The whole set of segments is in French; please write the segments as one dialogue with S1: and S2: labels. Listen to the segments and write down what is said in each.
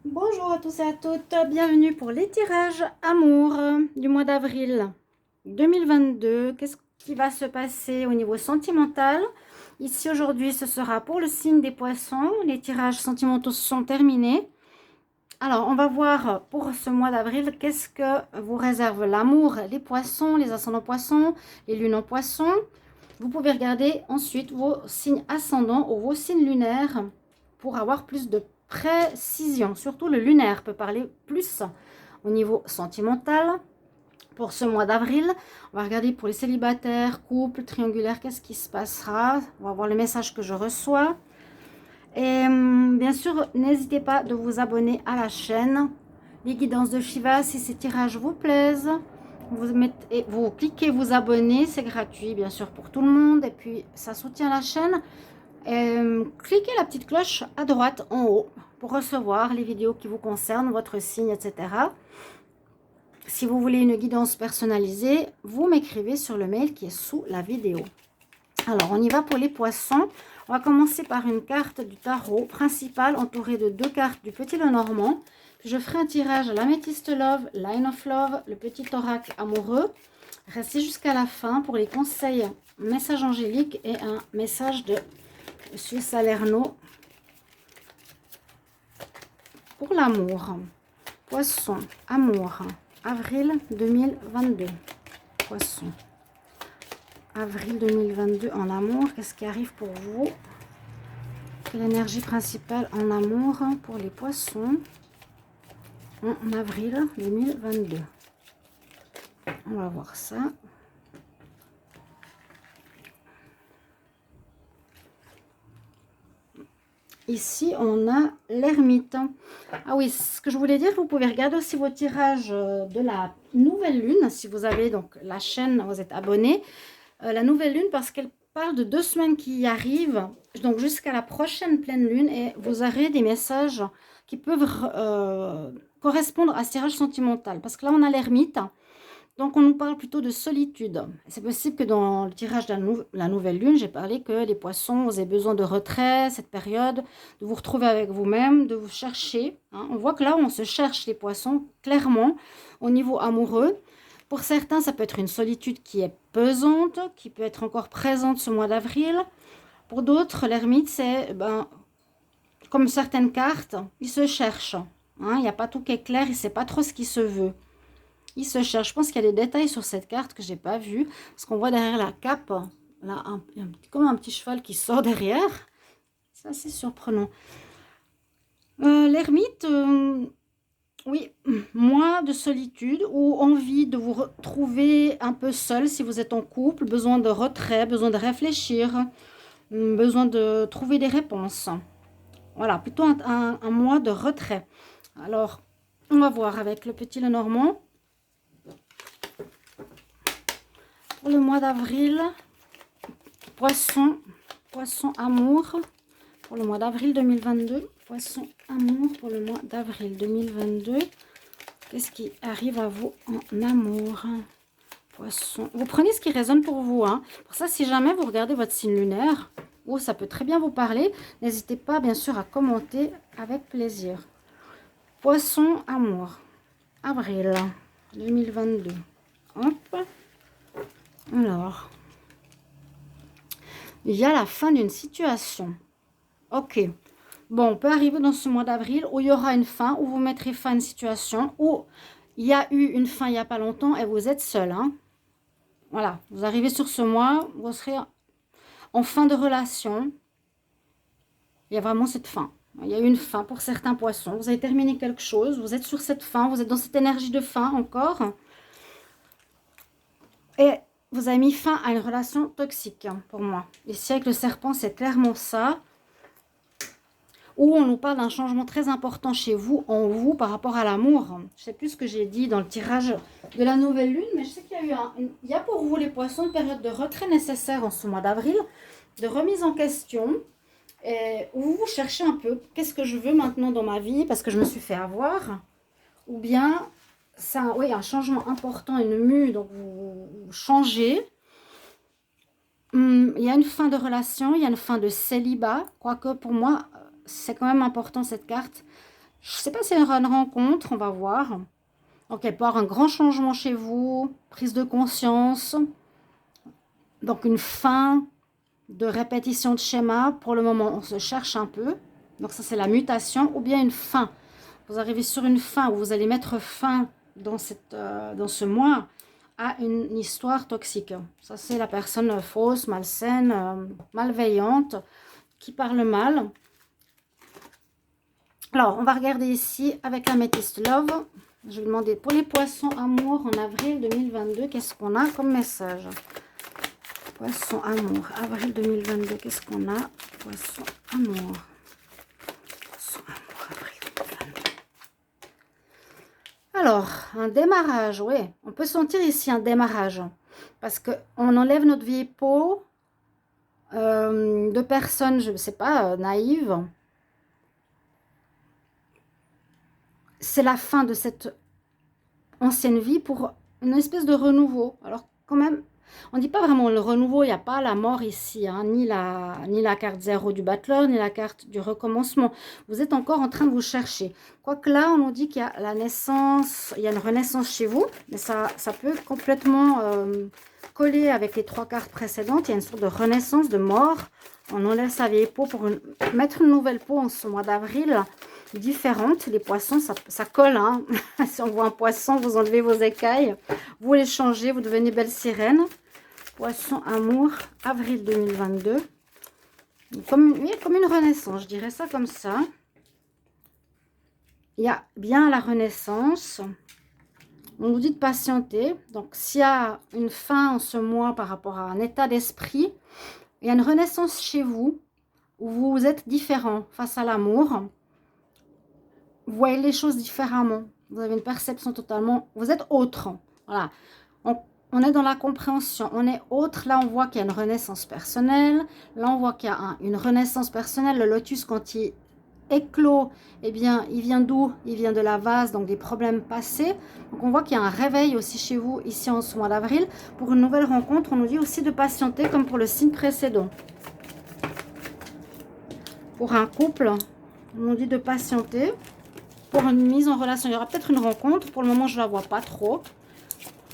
S1: Bonjour à tous et à toutes, bienvenue pour les tirages amour du mois d'avril 2022. Qu'est-ce qui va se passer au niveau sentimental? Ici aujourd'hui ce sera pour le signe des poissons, les tirages sentimentaux sont terminés. Alors on va voir pour ce mois d'avril qu'est-ce que vous réserve l'amour, les poissons, les ascendants poissons, les lunes en poissons. Vous pouvez regarder ensuite vos signes ascendants ou vos signes lunaires pour avoir plus de précision. Surtout le lunaire peut parler plus au niveau sentimental. Pour ce mois d'avril, on va regarder pour les célibataires, couples, triangulaires, qu'est-ce qui se passera. On va voir le message que je reçois. Et bien sûr, n'hésitez pas de vous abonner à la chaîne. Les guidances de Shiva, si ces tirages vous plaisent, vous cliquez vous abonner, c'est gratuit bien sûr pour tout le monde. Et puis ça soutient la chaîne. Cliquez la petite cloche à droite en haut pour recevoir les vidéos qui vous concernent, votre signe, etc. Si vous voulez une guidance personnalisée, vous m'écrivez sur le mail qui est sous la vidéo. Alors, on y va pour les poissons. On va commencer par une carte du tarot principale entourée de deux cartes du Petit Lenormand. Puis je ferai un tirage à l'améthyste love, line of love, le petit oracle amoureux. Restez jusqu'à la fin pour les conseils, message angélique et un message de Monsieur Salerno pour l'amour. Poisson, amour, avril 2022. Poisson. Avril 2022 en amour, qu'est-ce qui arrive pour vous? L'énergie principale en amour pour les poissons en avril 2022. On va voir ça. Ici, on a l'ermite. Ah oui, ce que je voulais dire, vous pouvez regarder aussi vos tirages de la nouvelle lune. Si vous avez donc la chaîne, vous êtes abonné. La nouvelle lune, parce qu'elle parle de 2 semaines qui arrivent, donc jusqu'à la prochaine pleine lune, et vous aurez des messages qui peuvent correspondre à ce tirage sentimental. Parce que là, on a l'ermite. Donc, on nous parle plutôt de solitude. C'est possible que dans le tirage de la nouvelle lune, j'ai parlé que les poissons, vous avez besoin de retrait, cette période, de vous retrouver avec vous-même, de vous chercher. Hein. On voit que là, on se cherche les poissons, clairement, au niveau amoureux. Pour certains, ça peut être une solitude qui est pesante, qui peut être encore présente ce mois d'avril. Pour d'autres, l'ermite, c'est comme certaines cartes, il se cherche. Hein. Il n'y a pas tout qui est clair, il ne sait pas trop ce qui se veut. Il se cherche. Je pense qu'il y a des détails sur cette carte que je n'ai pas vu. Parce qu'on voit derrière la cape, là, comme un petit cheval qui sort derrière. C'est assez surprenant. L'ermite, oui, moins de solitude ou envie de vous retrouver un peu seul si vous êtes en couple. Besoin de retrait, besoin de réfléchir, besoin de trouver des réponses. Voilà, plutôt un mois de retrait. Alors, on va voir avec le petit Lenormand. Pour le mois d'avril, poisson, poisson amour, pour le mois d'avril 2022, poisson amour pour le mois d'avril 2022. Qu'est-ce qui arrive à vous en amour? Poisson, vous prenez ce qui résonne pour vous. Hein. Pour ça, si jamais vous regardez votre signe lunaire, ou ça peut très bien vous parler, n'hésitez pas bien sûr à commenter avec plaisir. Poisson amour, avril 2022. Hop. Alors, il y a la fin d'une situation. Ok. Bon, on peut arriver dans ce mois d'avril où il y aura une fin, où vous mettrez fin à une situation, où il y a eu une fin il n'y a pas longtemps et vous êtes seul. Hein. Voilà, vous arrivez sur ce mois, vous serez en fin de relation. Il y a vraiment cette fin. Il y a eu une fin pour certains poissons. Vous avez terminé quelque chose, vous êtes sur cette fin, vous êtes dans cette énergie de fin encore. Et vous avez mis fin à une relation toxique, hein, pour moi. Ici, avec le serpent, c'est clairement ça. Où on nous parle d'un changement très important chez vous, en vous, par rapport à l'amour. Je ne sais plus ce que j'ai dit dans le tirage de la nouvelle lune, mais je sais qu'il y a eu il y a pour vous, les poissons, une période de retrait nécessaire en ce mois d'avril, de remise en question, et où vous cherchez un peu, qu'est-ce que je veux maintenant dans ma vie, parce que je me suis fait avoir, ou bien, ça, oui, un changement important, une mue, donc vous changez. Il y a une fin de relation, il y a une fin de célibat, quoique pour moi, c'est quand même important cette carte. Je ne sais pas si c'est une rencontre, on va voir. Donc, il peut y avoir un grand changement chez vous, prise de conscience. Donc, une fin de répétition de schéma. Pour le moment, on se cherche un peu. Donc, ça, c'est la mutation. Ou bien une fin. Vous arrivez sur une fin où vous allez mettre fin dans ce mois à une histoire toxique. Ça, c'est la personne fausse, malsaine, malveillante, qui parle mal. Alors, on va regarder ici avec Amethyst Love. Je vais demander pour les poissons amour en avril 2022, qu'est-ce qu'on a comme message? Poisson amour, avril 2022, qu'est-ce qu'on a? Poisson amour. Poisson amour, avril 2022. Alors, un démarrage, oui. On peut sentir ici un démarrage. Parce qu'on enlève notre vieille peau de personnes, je ne sais pas, naïves. C'est la fin de cette ancienne vie pour une espèce de renouveau. Alors, quand même, on ne dit pas vraiment le renouveau, il n'y a pas la mort ici, hein, ni la carte 0 du battleur, ni la carte du recommencement. Vous êtes encore en train de vous chercher. Quoique là, on nous dit qu'il y a la naissance, il y a une renaissance chez vous, mais ça peut complètement coller avec les 3 cartes précédentes. Il y a une sorte de renaissance, de mort. On enlève sa vieille peau pour mettre une nouvelle peau en ce mois d'avril, différente. Les poissons, ça colle. Hein. Si on voit un poisson, vous enlevez vos écailles, vous les changez, vous devenez belle sirène. Poisson amour, avril 2022. Comme une renaissance, je dirais ça comme ça. Il y a bien la renaissance. On nous dit de patienter. Donc, s'il y a une fin en ce mois par rapport à un état d'esprit, il y a une renaissance chez vous où vous êtes différent face à l'amour. Vous voyez les choses différemment. Vous avez une perception totalement... Vous êtes autre. Voilà. On est dans la compréhension. On est autre. Là, on voit qu'il y a une renaissance personnelle. Là, on voit qu'il y a une renaissance personnelle. Le lotus, quand il éclot, eh bien, il vient d'où? Il vient de la vase, donc des problèmes passés. Donc, on voit qu'il y a un réveil aussi chez vous, ici en ce mois d'avril. Pour une nouvelle rencontre, on nous dit aussi de patienter, comme pour le signe précédent. Pour un couple, on nous dit de patienter. Pour une mise en relation, il y aura peut-être une rencontre. Pour le moment, je ne la vois pas trop.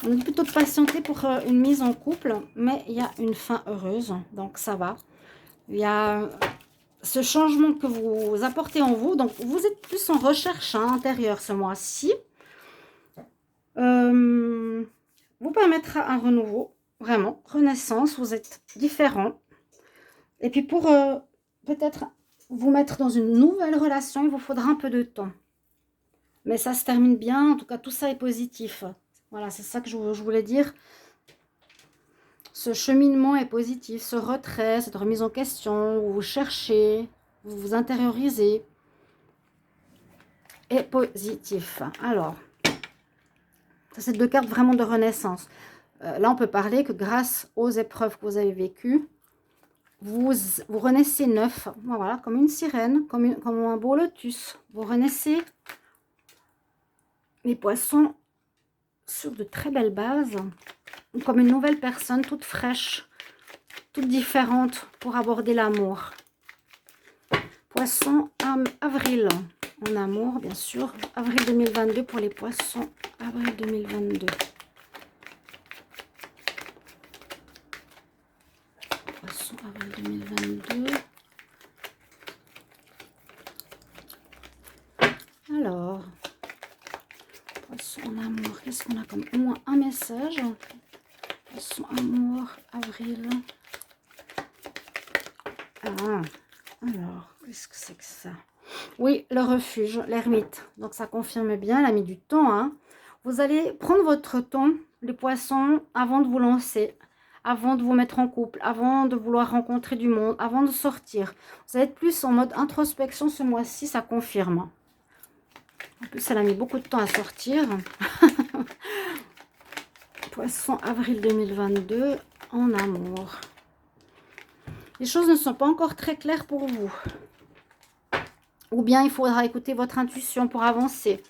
S1: On nous dit plutôt de patienter pour une mise en couple, mais il y a une fin heureuse, donc ça va. Il y a ce changement que vous apportez en vous, donc vous êtes plus en recherche intérieure ce mois-ci. Vous permettra un renouveau, vraiment, renaissance, vous êtes différent. Et puis pour peut-être vous mettre dans une nouvelle relation, il vous faudra un peu de temps. Mais ça se termine bien, en tout cas tout ça est positif. Voilà, c'est ça que je voulais dire. Ce cheminement est positif, ce retrait, cette remise en question, où vous cherchez, vous vous intériorisez, est positif. Alors, ça c'est 2 cartes vraiment de renaissance. Là, on peut parler que grâce aux épreuves que vous avez vécues, vous renaissez neuf. Voilà, comme une sirène, comme un beau lotus. Vous renaissez les poissons sur de très belles bases, comme une nouvelle personne, toute fraîche, toute différente pour aborder l'amour. Poisson, avril, en amour, bien sûr. Avril 2022 pour les poissons, avril 2022. Poisson, avril 2022. Alors, poisson en amour, qu'est-ce qu'on a comme au moins un message? Poisson amour, avril. Ah, alors, qu'est-ce que c'est que ça? Oui, le refuge, l'ermite. Donc, ça confirme bien, elle a mis du temps. Hein. Vous allez prendre votre temps, les poissons, avant de vous lancer, avant de vous mettre en couple, avant de vouloir rencontrer du monde, avant de sortir. Vous allez être plus en mode introspection ce mois-ci, ça confirme. En plus, elle a mis beaucoup de temps à sortir. Poisson, avril 2022, en amour. Les choses ne sont pas encore très claires pour vous. Ou bien il faudra écouter votre intuition pour avancer.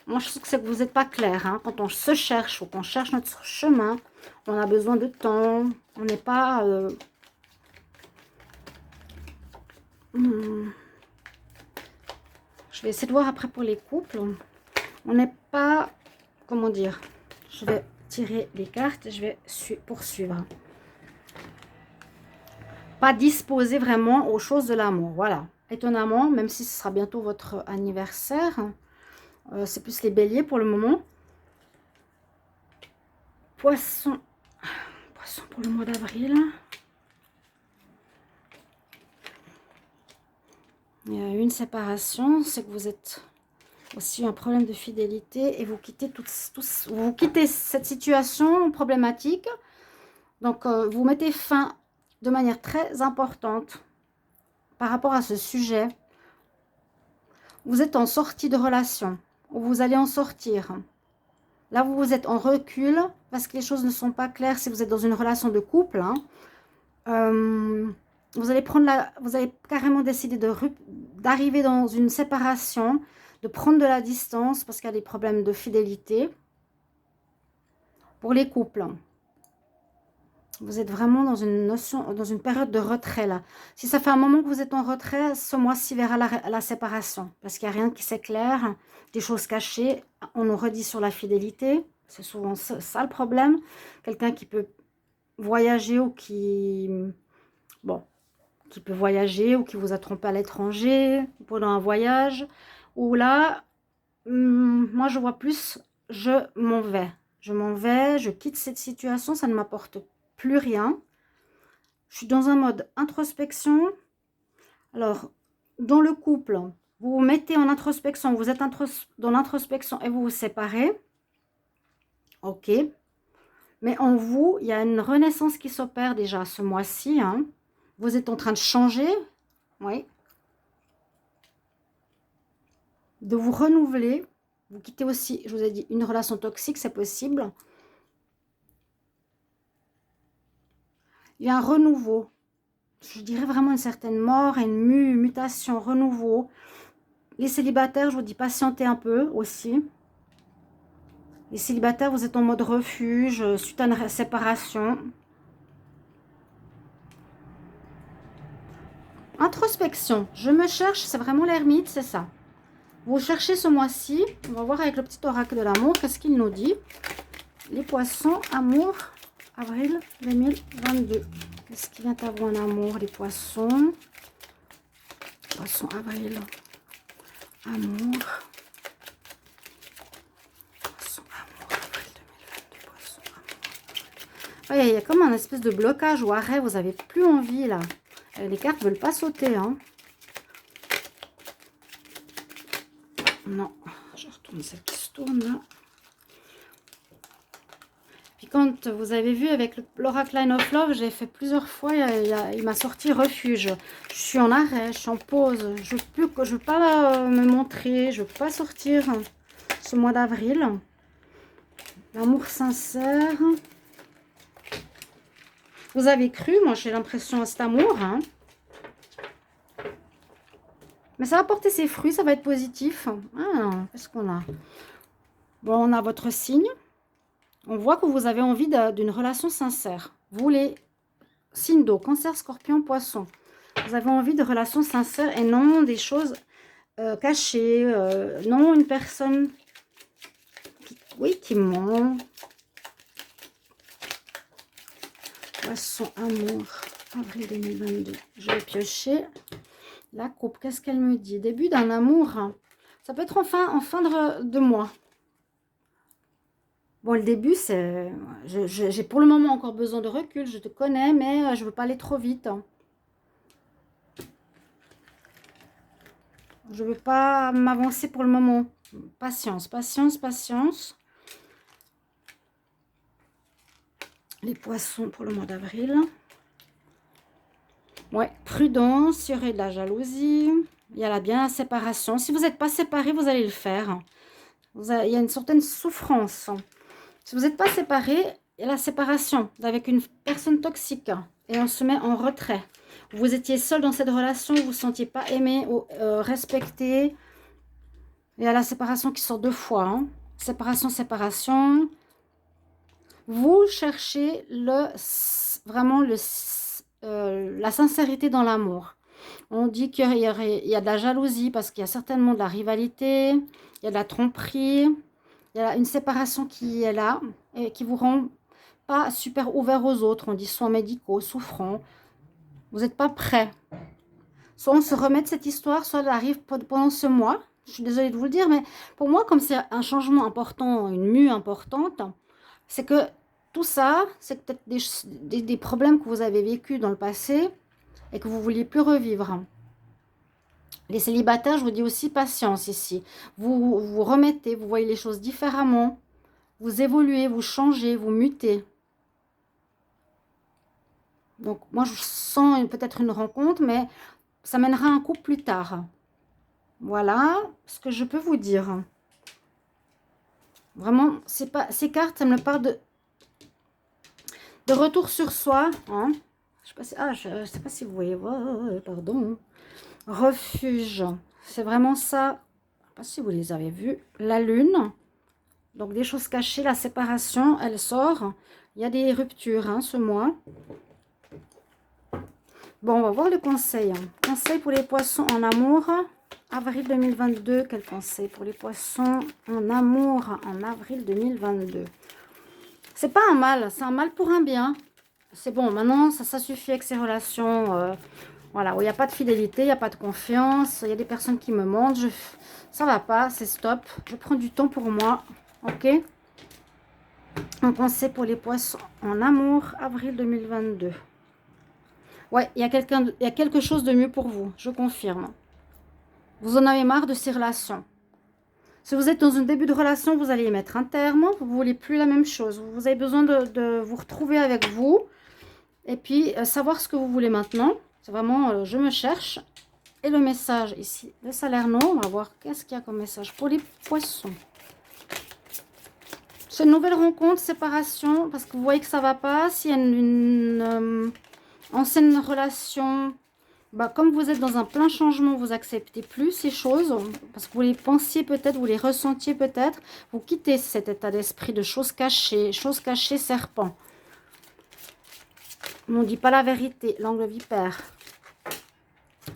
S1: Moi, je trouve que vous n'êtes pas clair. Hein. Quand on se cherche ou qu'on cherche notre chemin, on a besoin de temps. On n'est pas... Je vais essayer de voir après pour les couples. On n'est pas, comment dire, je vais tirer les cartes et je vais poursuivre. Pas disposé vraiment aux choses de l'amour, voilà. Étonnamment, même si ce sera bientôt votre anniversaire, c'est plus les béliers pour le moment. Poisson, poisson pour le mois d'avril. Il y a une séparation, c'est que vous êtes aussi un problème de fidélité et vous quittez vous quittez cette situation problématique. Donc, vous mettez fin de manière très importante par rapport à ce sujet. Vous êtes en sortie de relation, ou vous allez en sortir. Là, vous êtes en recul parce que les choses ne sont pas claires si vous êtes dans une relation de couple. Hein. Vous allez carrément décider d'arriver dans une séparation, de prendre de la distance parce qu'il y a des problèmes de fidélité pour les couples. Vous êtes vraiment dans une période de retrait là. Si ça fait un moment que vous êtes en retrait, ce mois-ci verra la séparation. Parce qu'il n'y a rien qui s'éclaire, des choses cachées. On nous redit sur la fidélité. C'est souvent ça le problème. Quelqu'un qui peut voyager ou qui peut voyager ou qui vous a trompé à l'étranger pendant un voyage. Ou là, moi je vois plus, je m'en vais. Je m'en vais, je quitte cette situation, ça ne m'apporte plus rien. Je suis dans un mode introspection. Alors, dans le couple, vous vous mettez en introspection, vous êtes dans l'introspection et vous vous séparez. Ok. Mais en vous, il y a une renaissance qui s'opère déjà ce mois-ci. Hein. Vous êtes en train de changer. Oui. De vous renouveler. Vous quittez aussi, je vous ai dit, une relation toxique, c'est possible. Il y a un renouveau. Je dirais vraiment une certaine mort, une mutation, renouveau. Les célibataires, je vous dis patientez un peu aussi. Les célibataires, vous êtes en mode refuge, suite à une séparation. Introspection, je me cherche, c'est vraiment l'ermite, c'est ça. Vous cherchez ce mois-ci, on va voir avec le petit oracle de l'amour, qu'est-ce qu'il nous dit. Les poissons, amour, avril 2022. Qu'est-ce qui vient à vous en amour, les poissons? Poissons, avril, amour. Poissons, amour, avril 2022, poissons, amour. Il y a comme un espèce de blocage ou arrêt, vous n'avez plus envie là. Les cartes ne veulent pas sauter. Hein. Non, je retourne celle qui se tourne là. Puis quand vous avez vu avec l'Oracle Line of Love, j'ai fait plusieurs fois, il m'a sorti refuge. Je suis en arrêt, je suis en pause. Je veux pas me montrer, je ne veux pas sortir ce mois d'avril. L'amour sincère. Vous avez cru, moi j'ai l'impression à cet amour. Hein. Mais ça va porter ses fruits, ça va être positif. Ah, qu'est-ce qu'on a? Bon, on a votre signe. On voit que vous avez envie d'une relation sincère. Vous les signes d'eau, cancer, scorpion, poisson. Vous avez envie de relations sincères et non des choses cachées. Non une personne qui ment. Poisson, amour, avril 2022. Je vais piocher. La coupe, qu'est-ce qu'elle me dit? Début d'un amour. Ça peut être en fin de mois. Bon, le début, c'est... J'ai pour le moment encore besoin de recul. Je te connais, mais je ne veux pas aller trop vite. Je ne veux pas m'avancer pour le moment. Patience, patience, patience. Les poissons pour le mois d'avril. Ouais, prudence, il y aurait de la jalousie. Il y a bien la séparation. Si vous n'êtes pas séparés, vous allez le faire. Il y a une certaine souffrance. Si vous n'êtes pas séparés, il y a la séparation avec une personne toxique. Et on se met en retrait. Vous étiez seul dans cette relation, vous ne vous sentiez pas aimé ou respecté. Il y a la séparation qui sort deux fois. Hein. Séparation, séparation. Vous cherchez vraiment la sincérité dans l'amour. On dit il y a de la jalousie parce qu'il y a certainement de la rivalité, il y a de la tromperie, il y a une séparation qui est là et qui vous rend pas super ouvert aux autres. On dit soins médicaux, souffrants. Vous n'êtes pas prêt. Soit on se remet de cette histoire, soit elle arrive pendant ce mois. Je suis désolée de vous le dire, mais pour moi, comme c'est un changement important, une mue importante, c'est que tout ça, c'est peut-être des problèmes que vous avez vécus dans le passé et que vous ne vouliez plus revivre. Les célibataires, je vous dis aussi patience ici. Vous vous remettez, vous voyez les choses différemment. Vous évoluez, vous changez, vous mutez. Donc, moi, je sens peut-être une rencontre, mais ça mènera un couple plus tard. Voilà ce que je peux vous dire. Vraiment, c'est pas, ces cartes, ça me parle de retour sur soi. Hein. Je sais pas si vous voyez. Oh, pardon. Refuge. C'est vraiment ça. Je sais pas si vous les avez vus. La lune. Donc, des choses cachées. La séparation, elle sort. Il y a des ruptures hein, ce mois. Bon, on va voir le conseil. Conseil pour les poissons en amour. Avril 2022. Quel conseil pour les poissons en amour en avril 2022? C'est pas un mal, c'est un mal pour un bien. C'est bon, maintenant, ça suffit avec ces relations, voilà, où il n'y a pas de fidélité, il n'y a pas de confiance, il y a des personnes qui me mentent, ça va pas, c'est stop. Je prends du temps pour moi, ok? Un conseil pour les poissons en amour, avril 2022. Ouais, il y a quelque chose de mieux pour vous, je confirme. Vous en avez marre de ces relations. Si vous êtes dans un début de relation, vous allez y mettre un terme. Vous ne voulez plus la même chose. Vous avez besoin de vous retrouver avec vous. Et puis, savoir ce que vous voulez maintenant. C'est vraiment, je me cherche. Et le message ici, le Salerno. On va voir qu'est-ce qu'il y a comme message pour les poissons. C'est une nouvelle rencontre, séparation. Parce que vous voyez que ça ne va pas. S'il y a une ancienne relation... Bah, comme vous êtes dans un plein changement, vous acceptez plus ces choses, parce que vous les pensiez peut-être, vous les ressentiez peut-être, vous quittez cet état d'esprit de choses cachées serpent. On ne dit pas la vérité, l'angle vipère.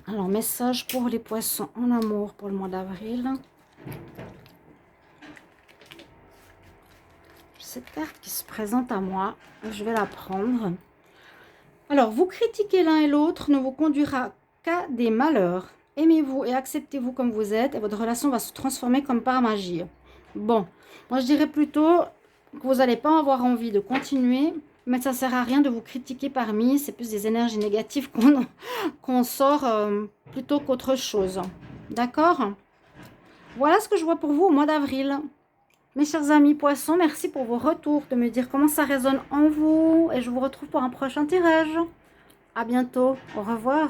S1: Alors, message pour les poissons en amour pour le mois d'avril. Cette carte qui se présente à moi, je vais la prendre. Alors, vous critiquer l'un et l'autre ne vous conduira qu'à des malheurs. Aimez-vous et acceptez-vous comme vous êtes et votre relation va se transformer comme par magie. Bon, moi je dirais plutôt que vous n'allez pas avoir envie de continuer, mais ça ne sert à rien de vous critiquer parmi. C'est plus des énergies négatives qu'on sort plutôt qu'autre chose. D'accord? Voilà ce que je vois pour vous au mois d'avril. Mes chers amis poissons, merci pour vos retours, de me dire comment ça résonne en vous. Et je vous retrouve pour un prochain tirage. À bientôt. Au revoir.